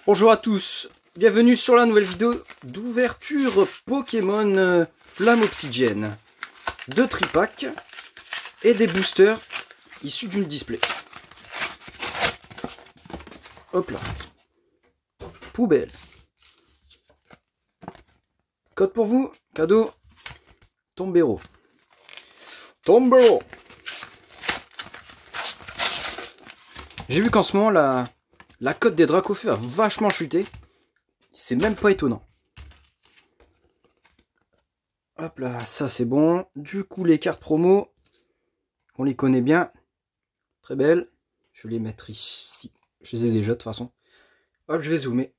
Bonjour à tous, bienvenue sur la nouvelle vidéo d'ouverture Pokémon Flamme Obsidienne. 2 tripacks et des boosters issus d'une display. Hop là. Poubelle. Code pour vous, cadeau, Tombero. Tombero. J'ai vu qu'en ce moment la cote des Dracofeu a vachement chuté. C'est même pas étonnant. Hop là, ça c'est bon. Du coup, les cartes promo, on les connaît bien. Très belles. Je vais les mettre ici. Je les ai déjà de toute façon. Hop, je vais zoomer.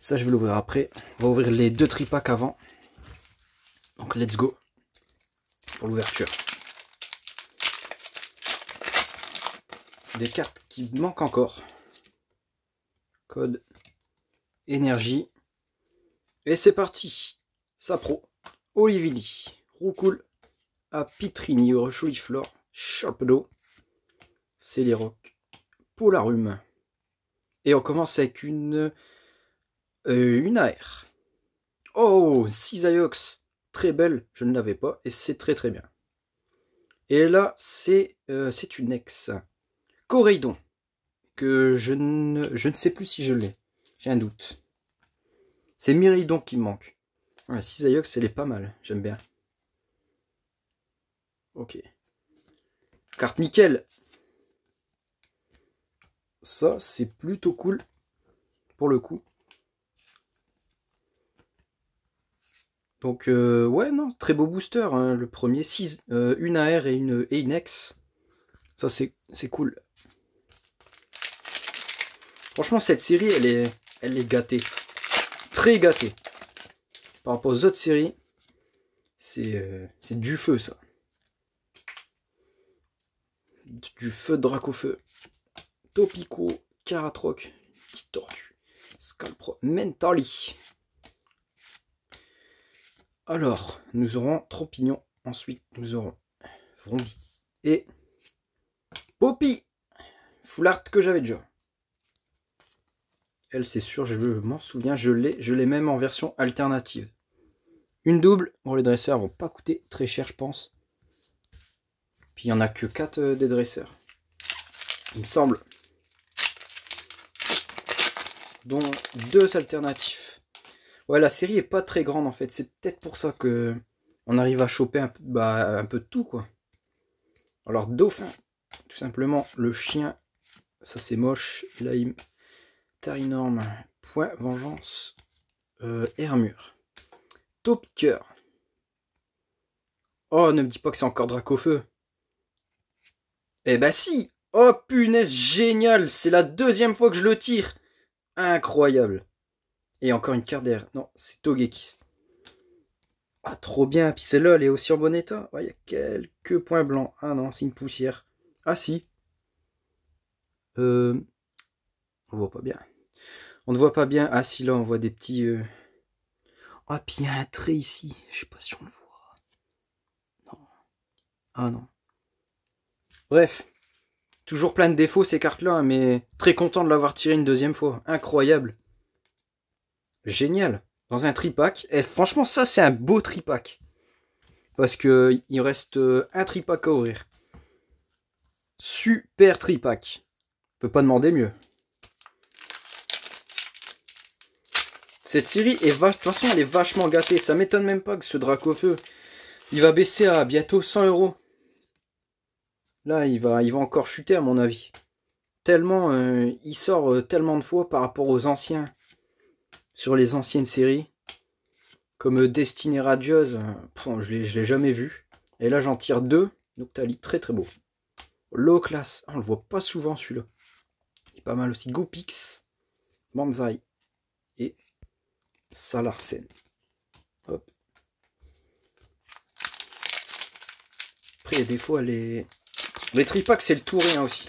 Ça, je vais l'ouvrir après. On va ouvrir les 2 tripacks avant. Donc, let's go pour l'ouverture. Des cartes qui manquent encore. Code énergie. Et c'est parti. Sapro, Olivini, Roucoule, Apitrini, Chouliflore, Charpedo, Céliroc, Polarum. Et on commence avec une AR. Oh, Cisaiox, très belle, je ne l'avais pas, et c'est très très bien. Et là, c'est une ex. Coréidon, que je ne sais plus si je l'ai. J'ai un doute. C'est Myridon qui me manque. Ouais, Cisaiox, elle est pas mal, j'aime bien. Ok. Carte nickel. Ça, c'est plutôt cool pour le coup. Donc, ouais, non, très beau booster. Hein, le premier, 6, une AR et une ex. Ça, c'est cool. Franchement, cette série, elle est gâtée. Très gâtée. Par rapport aux autres séries, c'est du feu, ça. Du feu de Dracofeu. Topico, Caratroc, Petite Tortue, Scalpro, Mentali. Alors, nous aurons Tropignon. Ensuite, nous aurons Vrombi et Poppy. Full art que j'avais déjà. Elle, c'est sûr, je m'en souviens, je l'ai même en version alternative. Une double. Bon, les dresseurs vont pas coûter très cher, je pense. Puis il n'y en a que 4 des dresseurs. Il me semble. Dont 2 alternatifs. Ouais, la série est pas très grande en fait. C'est peut-être pour ça que on arrive à choper un peu de tout, quoi. Alors, Dauphin. Tout simplement, le chien. Ça, c'est moche. Laïm. Tarinorme. Point Vengeance. Hermure. Topiqueur. Oh, ne me dis pas que c'est encore Dracofeu. Eh ben si. Oh punaise, génial. C'est la 2e fois que je le tire. Incroyable. Et encore une carte d'air. Non, c'est Togekiss. Ah, trop bien. Puis celle-là, elle est aussi en bon état. Il y a quelques points blancs. Ah non, c'est une poussière. Ah si. On voit pas bien. On ne voit pas bien. Ah si, là, on voit des petits... Ah, puis il y a un trait ici. Je sais pas si on le voit. Non. Ah non. Bref. Toujours plein de défauts, ces cartes-là. Hein, mais très content de l'avoir tiré une 2e fois. Incroyable. Génial. Dans un tripack. Et franchement, ça, c'est un beau tripack. Parce que il reste un tripack à ouvrir. Super tripack. On peut pas demander mieux. Cette série est de toute façon, elle est vachement gâtée. Ça m'étonne même pas que ce Dracofeu, il va baisser à bientôt 100 €. Là, il va encore chuter à mon avis. Tellement, il sort tellement de fois par rapport aux anciens. Sur les anciennes séries. Comme Destinée Radieuse. Je l'ai jamais vu. Et là, j'en tire 2. Noctali, très très beau. Low class. On le voit pas souvent celui-là. Il est pas mal aussi. Goopix. Banzai. Et Salarsen. Hop. Après, des fois, les tripacks, c'est le tout rien aussi.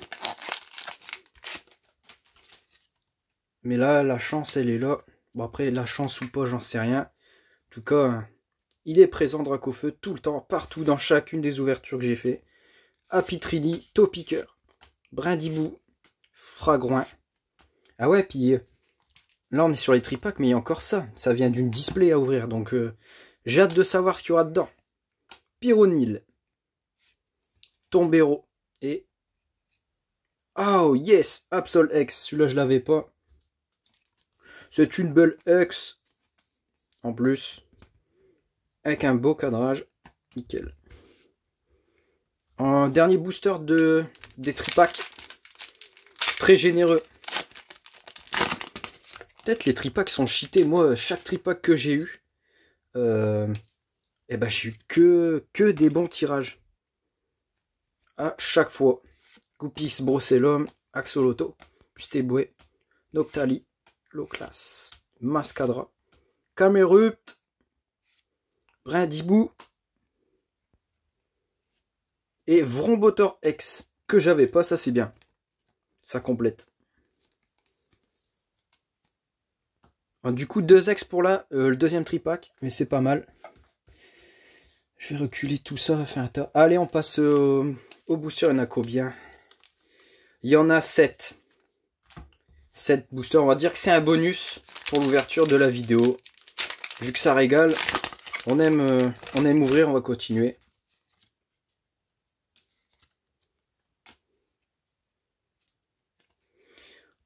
Mais là, la chance, elle est là. Bon, après, la chance ou pas, j'en sais rien. En tout cas, il est présent, Dracofeu, tout le temps, partout, dans chacune des ouvertures que j'ai fait. Apitrini, Topiqueur, Brindibou, Fragroin, Ah ouais, puis là on est sur les tripacks, mais il y a encore ça. Ça vient d'une display à ouvrir, donc j'ai hâte de savoir ce qu'il y aura dedans. Pyronil, Tombero et... Oh yes, Absol X. Celui-là je l'avais pas. C'est une belle X. En plus, avec un beau cadrage. Nickel. Un dernier booster des tripacks. Très généreux. Peut-être les tripacks sont cheatés. Moi, chaque tripack que j'ai eu, eh ben, j'ai eu que des bons tirages. À chaque fois. Goupix, Brocellum, Axolotl, Pusteboué, Noctali, Loclas, Mascadra, Camerupt, Brindibou et Vrombotor X que j'avais pas, ça c'est bien. Ça complète. Du coup, 2 X pour là, le deuxième tripack, mais c'est pas mal. Je vais reculer tout ça, faire un tas. Allez, on passe au booster, il y en a combien? Il y en a 7. 7 boosters, on va dire que c'est un bonus pour l'ouverture de la vidéo. Vu que ça régale, on aime ouvrir, on va continuer.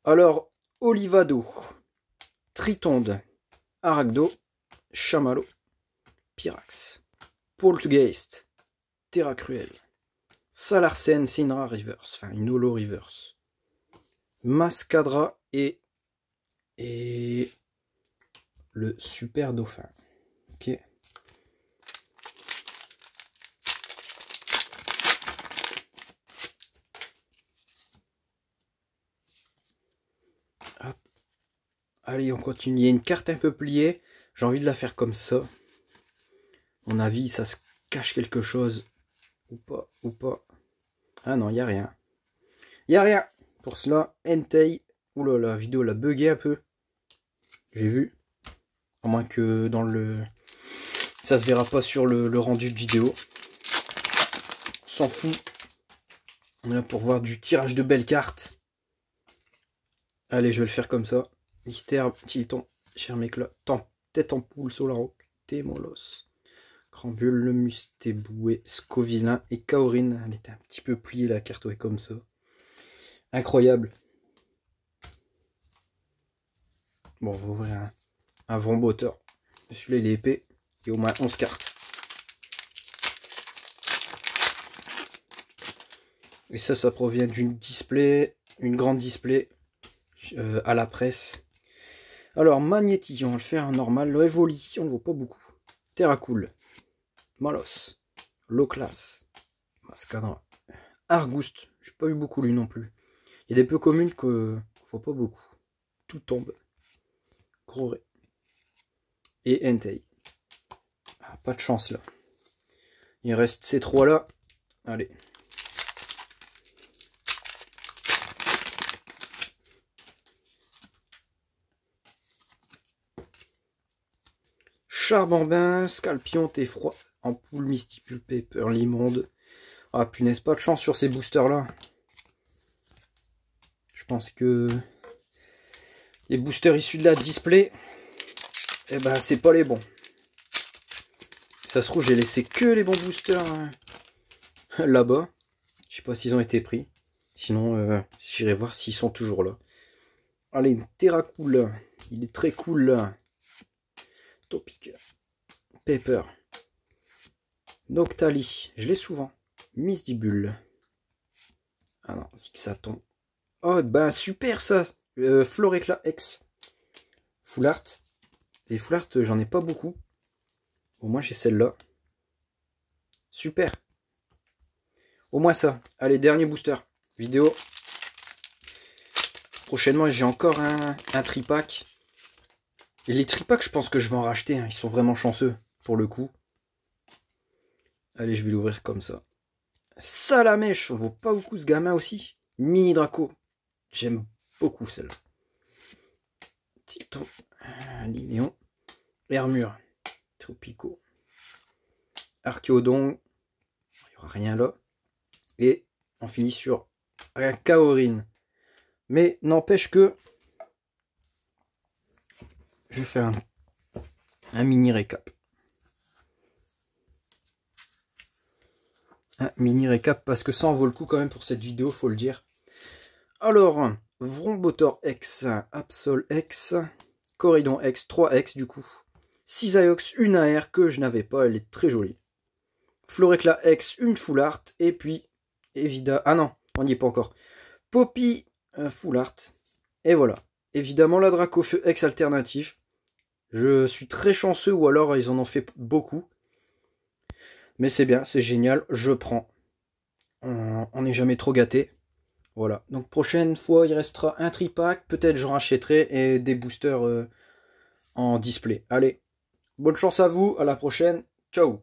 Alors, Olivado, Tritonde, Aragdo, Chamallow, Pyrax, Poltergeist, Terra Cruel, Salarsen, Sinra Reverse, enfin une holo reverse, Mascadra et le super dauphin. Ok. Hop. Allez, on continue. Il y a une carte un peu pliée. J'ai envie de la faire comme ça. À mon avis, ça se cache quelque chose. Ou pas, ou pas. Ah non, il n'y a rien. Il n'y a rien. Pour cela, Entei. Oula, la vidéo l'a bugué un peu. J'ai vu. À moins que dans le... Ça se verra pas sur le rendu de vidéo. On s'en fout. On est là pour voir du tirage de belles cartes. Allez, je vais le faire comme ça. Mystère, Titon, Cherméclat, Tête en poule, Solaroc, Témolos, Crambule, le Mustéboué, Scovillain et Kaorine. Elle était un petit peu pliée la carte, ouais, comme ça. Incroyable. Bon, on va ouvrir un Vrombotor. Celui-là, il est épais. Et au moins 11 cartes. Et ça provient d'une display, une grande display à la presse. Alors, Magnéti, on va le faire en normal. Le Evoli, on ne voit pas beaucoup. Terracool, Malos, Loclas, Mascadra, Argouste, je n'ai pas eu beaucoup lui non plus. Il y a des peu communes qu'on ne voit pas beaucoup. Tout tombe. Groré. Et Entei. Ah, pas de chance là. Il reste ces trois là. Allez. Charbambin, Scalpion, Theffroi, Ampoule, Mystipule, Paper, Limonde. Ah punaise, pas de chance sur ces boosters là. Je pense que les boosters issus de la display, eh ben c'est pas les bons. Ça se trouve, j'ai laissé que les bons boosters là-bas. Je sais pas s'ils ont été pris. Sinon, j'irai voir s'ils sont toujours là. Allez, Terracool. Il est très cool là. Topic. Pepper. Noctali. Je l'ai souvent. Misdibule. Ah non, c'est que ça tombe. Oh, ben super ça. Floréclat X. Full Art. Les Full Art, j'en ai pas beaucoup. Au moins, j'ai celle-là. Super. Au moins ça. Allez, dernier booster. Vidéo. Prochainement, j'ai encore un tripack. Et les tripacks, je pense que je vais en racheter. Hein. Ils sont vraiment chanceux, pour le coup. Allez, je vais l'ouvrir comme ça. Salamèche, on vaut pas beaucoup ce gamin aussi. Mini Draco. J'aime beaucoup celle-là. Titon. Linéon. Hermure. Tropico. Archéodon. Il n'y aura rien là. Et on finit sur un Kaorine. Mais n'empêche que je vais faire un mini récap. Un mini récap parce que ça en vaut le coup quand même pour cette vidéo, faut le dire. Alors, Vrombotor X, Absol X, Corridon X, 3X du coup. Cisaiox, une AR que je n'avais pas, elle est très jolie. Florecla X, une Full Art, et puis, évidemment, ah non, on n'y est pas encore. Poppy, Full Art, et voilà. Évidemment, la Dracofeu X alternatif. Je suis très chanceux, ou alors ils en ont fait beaucoup. Mais c'est bien, c'est génial, je prends. On n'est jamais trop gâté. Voilà, donc prochaine fois, il restera un tripack, peut-être j'en rachèterai, et des boosters en display. Allez, bonne chance à vous, à la prochaine, ciao.